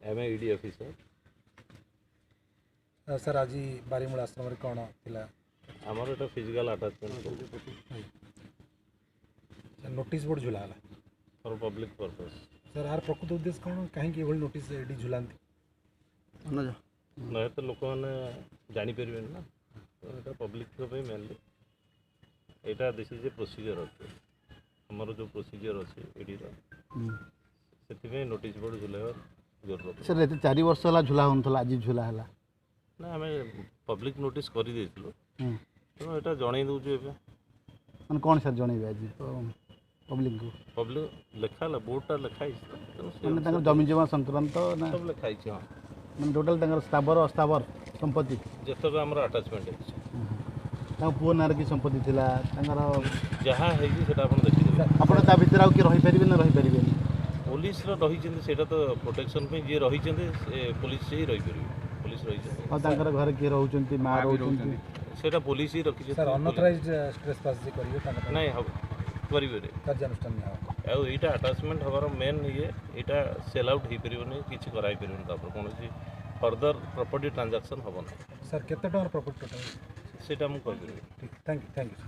M ED officer. Sir आज बारीमूल आश्रम कौन थिला आमर एटा फिजिकल अटैचमेंट नोटिस बोर्ड झुला फॉर पब्लिक पर्पस। सर यार प्रकृत उद्देश्य कौन कहीं नोटिस एडी झुलांती ना तो लोक मैंने जापर ना तो यहाँ पब्लिक मेनली यहाँ दिस इज ए प्रोसीजर अच्छे आमर जो प्रोसीजर अच्छे ईडी से नोटिस बोर्ड झुलाइबार जरूरत। सर ये 4 वर्ष है झुला हो आज झुला है ना आम पब्लिक नोटिस कर तेणु यहाँ जन दूचु मैंने कौन सर जनइबे आज पब्लिक को पब्लिक लेखा बोर्डटा लिखाई मैंने जमी जमा संक्रांत ना सब लिखाई हाँ मैंने टोटाल स्थावर अस्थावर संपत्ति जितक आम आटाचमेंट पुओ नार की संपत्ति थिला जहाँ है देखिए आपड़ ता भीतर आउ कि रही पारिबे ना रही पारिबे पुलिस रही तो प्रोटेक्शन पे जी रही पुलिस से ही रही पारे पुलिस रही और तांकर घर किए रहउचंती मां रहउचंती सेटा पुलिस ही रखी सर अनऑथराइज्ड ट्रेसपास जे करियो नहीं करेंगे कार्यानुष्ठान यहाँ आटाचमेंट हमार मेन ये यहाँ सेल आउट हो पारे किसी कराई पारे कौन फर्दर प्रॉपर्टी ट्रांजैक्शन हम ना सर केते टका प्रॉपर्टी टोटल सेटा मुझे थैंक यू